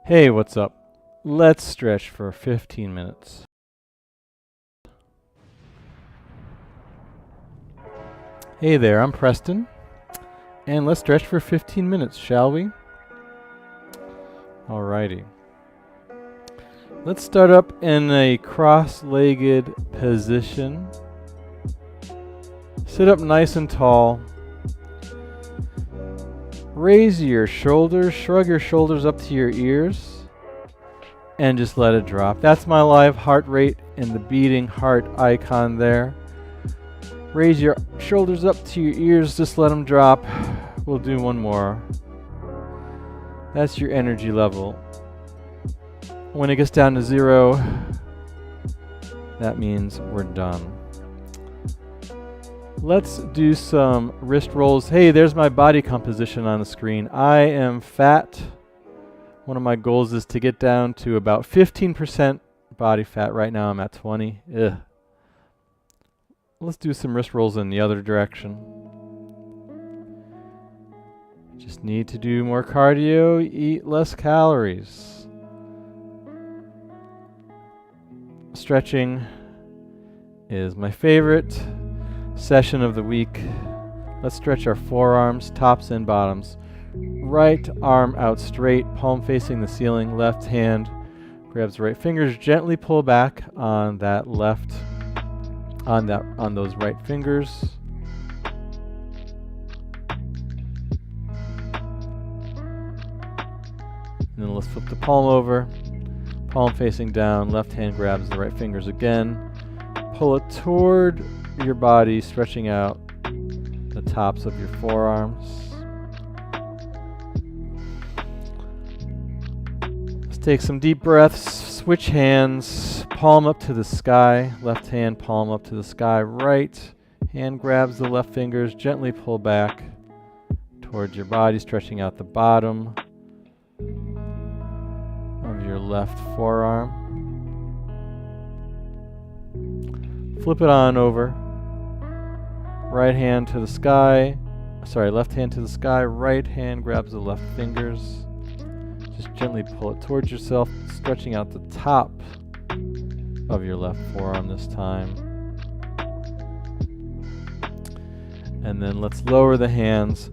Hey, what's up? Let's stretch for 15 minutes. Hey there, I'm Preston, and let's stretch for 15 minutes, shall we? Alrighty. Let's start up in a cross-legged position. Sit up nice and tall. Raise your shoulders, shrug your shoulders up to your ears, and just let it drop. That's my live heart rate and the beating heart icon there. Raise your shoulders up to your ears, just let them drop. We'll do one more. That's your energy level. When it gets down to 0, that means we're done. Let's do some wrist rolls. Hey, there's my body composition on the screen. I am fat. One of my goals is to get down to about 15% body fat. Right now I'm at 20. Ugh. Let's do some wrist rolls in the other direction. Just need to do more cardio, eat less calories. Stretching is my favorite session of the week. Let's stretch our forearms, tops and bottoms. Right arm out straight, palm facing the ceiling. Left hand grabs the right fingers. Gently pull back on that left, on those right fingers. And then let's flip the palm over. Palm facing down. Left hand grabs the right fingers again. Pull it toward your body, stretching out the tops of your forearms. Let's take some deep breaths. Switch hands, palm up to the sky. Left hand, palm up to the sky. Right hand grabs the left fingers. Gently pull back towards your body, stretching out the bottom of your left forearm. Flip it on over. Right hand to the sky. Sorry, left hand to the sky. Right hand grabs the left fingers. Just gently pull it towards yourself, stretching out the top of your left forearm this time. And then let's lower the hands.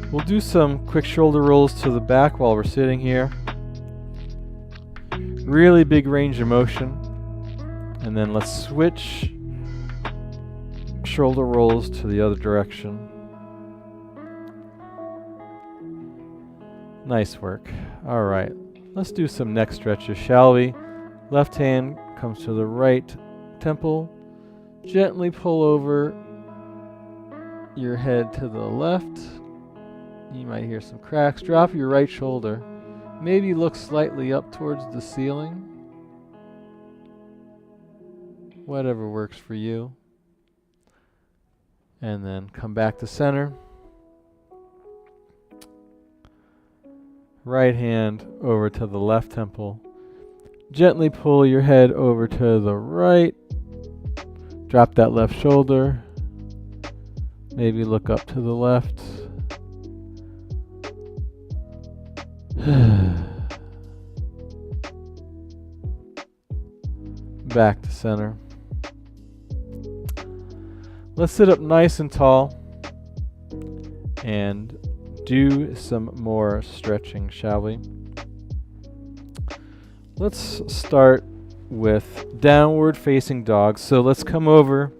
We'll do some quick shoulder rolls to the back while we're sitting here. Really big range of motion. And then let's switch shoulder rolls to the other direction. Nice work. All right, let's do some neck stretches, shall we? Left hand comes to the right temple. Gently pull over your head to the left. You might hear some cracks. Drop your right shoulder. Maybe look slightly up towards the ceiling. Whatever works for you. And then come back to center. Right hand over to the left temple. Gently pull your head over to the right. Drop that left shoulder. Maybe look up to the left. Back to center. Let's sit up nice and tall and do some more stretching, shall we? Let's start with downward facing dog. So let's come over,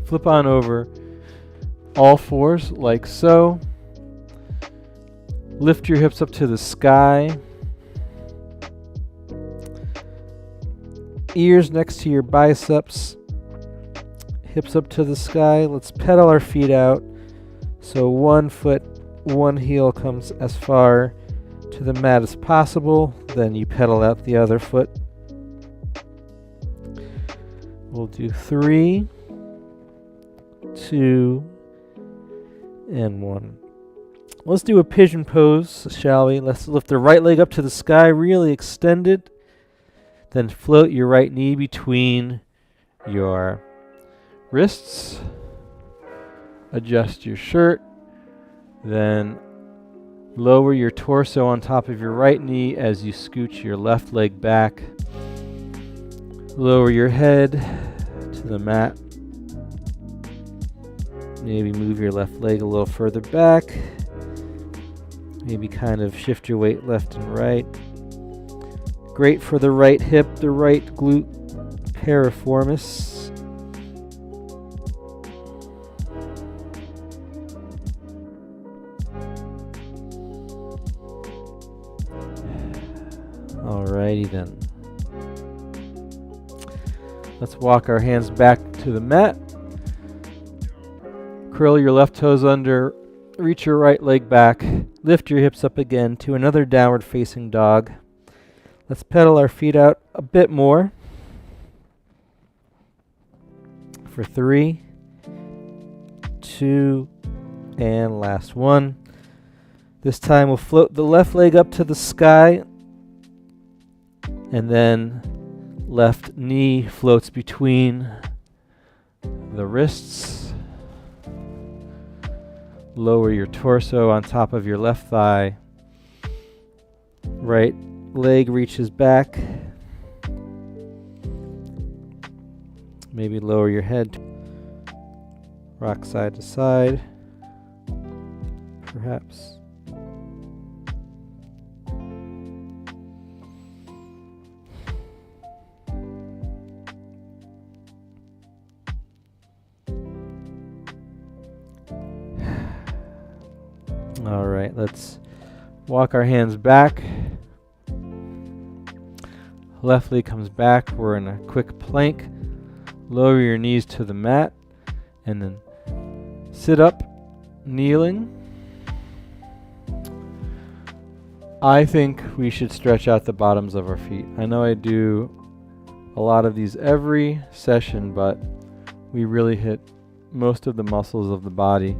flip on over, all fours like so. Lift your hips up to the sky. Ears next to your biceps. Hips up to the sky. Let's pedal our feet out. So one foot, one heel comes as far to the mat as possible. Then you pedal out the other foot. We'll do 3, 2, and 1. Let's do a pigeon pose, shall we? Let's lift the right leg up to the sky, really extend it. Then float your right knee between your wrists. Adjust your shirt. Then Lower your torso on top of your right knee as you scooch your left leg back. Lower your head to the mat. Maybe move your left leg a little further back. Maybe kind of shift your weight left and right. Great for the right hip, the right glute piriformis. Alrighty then. Let's walk our hands back to the mat. Curl your left toes under, reach your right leg back, lift your hips up again to another downward facing dog. Let's pedal our feet out a bit more. For 3, 2, and last one. This time we'll float the left leg up to the sky, and then left knee floats between the wrists. Lower your torso on top of your left thigh. Right leg reaches back. Maybe lower your head. Rock side to side. Perhaps. All right, let's walk our hands back. Left leg comes back. We're in a quick plank. Lower your knees to the mat and then sit up, kneeling. I think we should stretch out the bottoms of our feet. I know I do a lot of these every session, but we really hit most of the muscles of the body.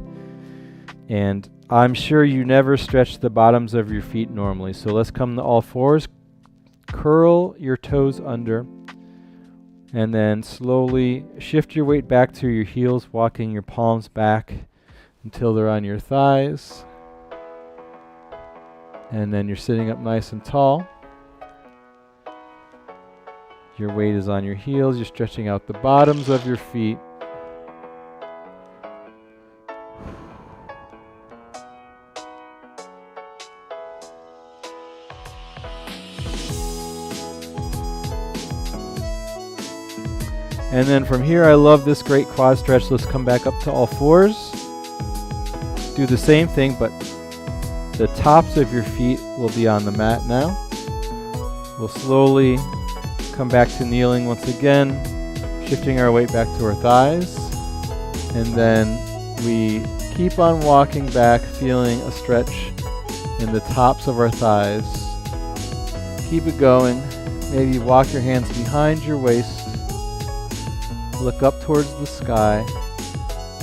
And I'm sure you never stretch the bottoms of your feet normally. So let's come to all fours. Curl your toes under. And then slowly shift your weight back to your heels, walking your palms back until they're on your thighs. And then you're sitting up nice and tall. Your weight is on your heels. You're stretching out the bottoms of your feet. And then from here, I love this great quad stretch. Let's come back up to all fours. Do the same thing, but the tops of your feet will be on the mat now. We'll slowly come back to kneeling once again, shifting our weight back to our thighs. And then we keep on walking back, feeling a stretch in the tops of our thighs. Keep it going. Maybe walk your hands behind your waist. Look up towards the sky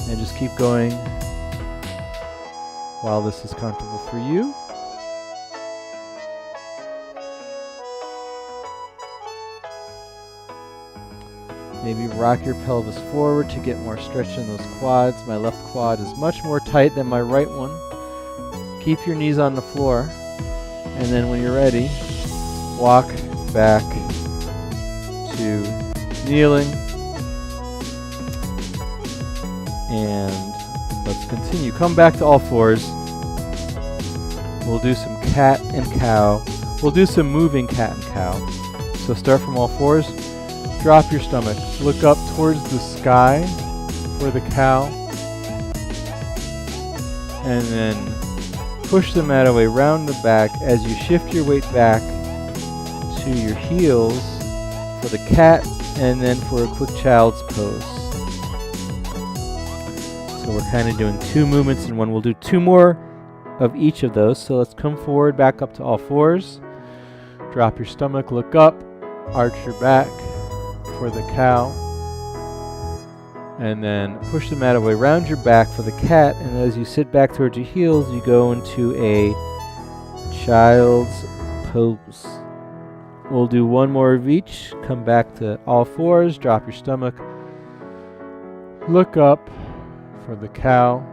and just keep going while this is comfortable for you. Maybe rock your pelvis forward to get more stretch in those quads. My left quad is much more tight than my right one. Keep your knees on the floor, and then when you're ready, walk back to kneeling. And let's continue. Come back to all fours. We'll do some cat and cow. We'll do some moving cat and cow. So start from all fours. Drop your stomach. Look up towards the sky for the cow. And then push the mat away, round the back as you shift your weight back to your heels for the cat, and then for a quick child's pose. So we're kind of doing 2 movements in one. We'll do 2 more of each of those. So let's come forward, back up to all fours. Drop your stomach, look up, arch your back for the cow. And then push the mat away, round your back for the cat. And as you sit back towards your heels, you go into a child's pose. We'll do 1 more of each. Come back to all fours, drop your stomach, look up for the cow.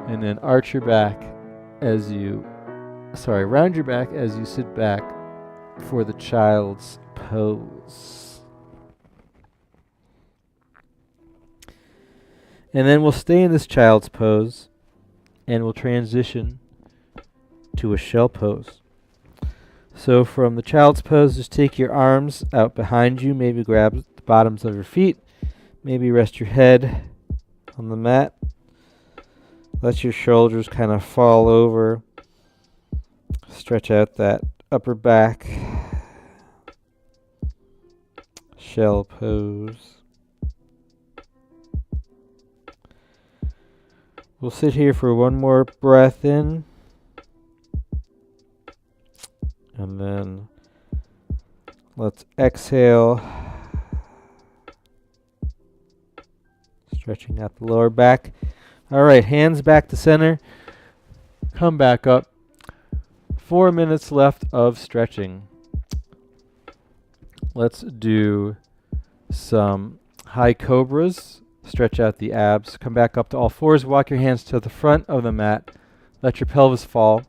And then arch your back as you, round your back as you sit back for the child's pose. And then we'll stay in this child's pose and we'll transition to a shell pose. So from the child's pose, just take your arms out behind you, maybe grab the bottoms of your feet, maybe rest your head on the mat. Let your shoulders kind of fall over. Stretch out that upper back. Shell pose. We'll sit here for one more breath in. And then let's exhale. Stretching out the lower back. All right, hands back to center. Come back up. 4 minutes left of stretching. Let's do some high cobras. Stretch out the abs. Come back up to all fours. Walk your hands to the front of the mat. Let your pelvis fall.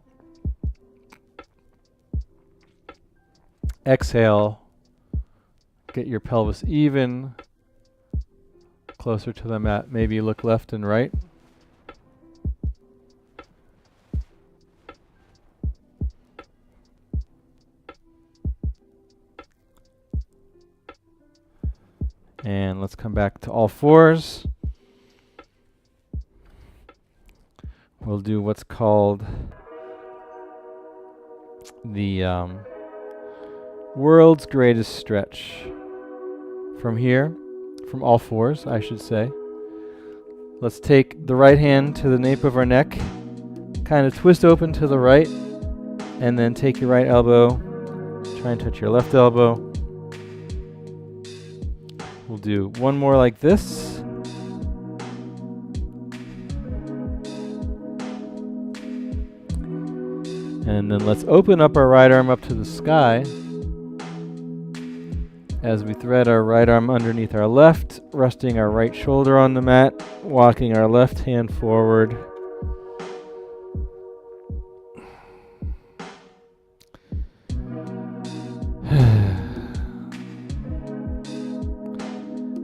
Exhale. Get your pelvis even. Closer to the mat. Maybe look left and right. And let's come back to all fours. We'll do what's called the world's greatest stretch. From here, from all fours, I should say. Let's take the right hand to the nape of our neck, kind of twist open to the right, and then take your right elbow, try and touch your left elbow. We'll do one more like this. And then let's open up our right arm up to the sky as we thread our right arm underneath our left, resting our right shoulder on the mat, walking our left hand forward.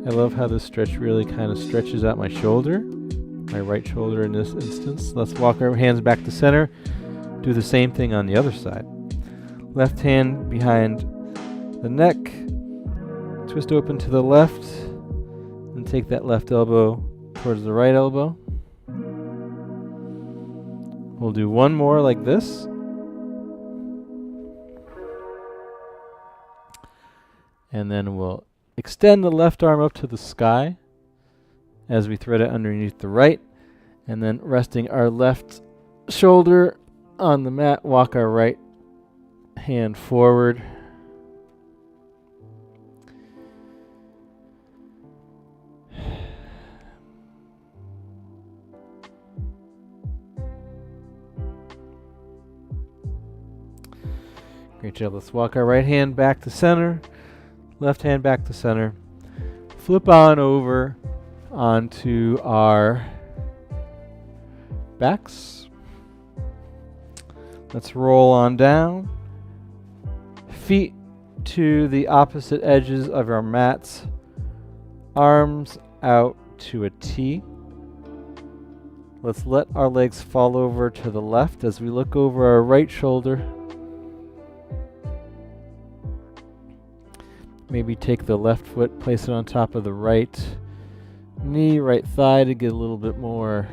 I love how this stretch really kind of stretches out my shoulder, my right shoulder in this instance. Let's walk our hands back to center. Do the same thing on the other side. Left hand behind the neck. Twist open to the left. And take that left elbow towards the right elbow. We'll do one more like this. And then we'll extend the left arm up to the sky as we thread it underneath the right. And then resting our left shoulder on the mat, walk our right hand forward. Great job. Let's walk our right hand back to center. Left hand back to center. Flip on over onto our backs. Let's roll on down. Feet to the opposite edges of our mats. Arms out to a T. Let's let our legs fall over to the left as we look over our right shoulder. Maybe take the left foot, place it on top of the right knee, right thigh to get a little bit more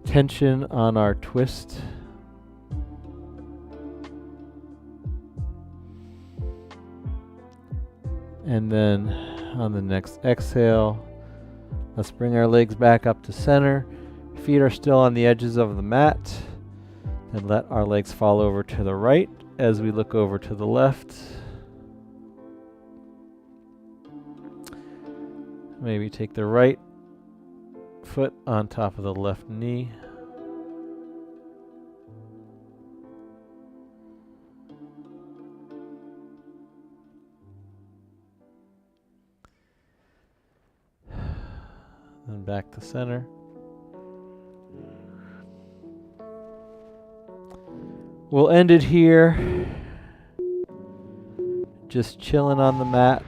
tension on our twist. And then on the next exhale, let's bring our legs back up to center. Feet are still on the edges of the mat. And let our legs fall over to the right as we look over to the left. Maybe take the right foot on top of the left knee. Then back to center. We'll end it here. Just chilling on the mat,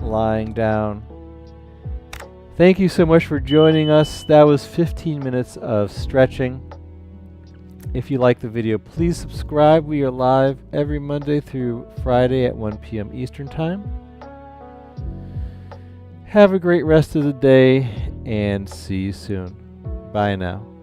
lying down. Thank you so much for joining us. That was 15 minutes of stretching. If you like the video, please subscribe. We are live every Monday through Friday at 1 p.m. Eastern Time. Have a great rest of the day and see you soon. Bye now.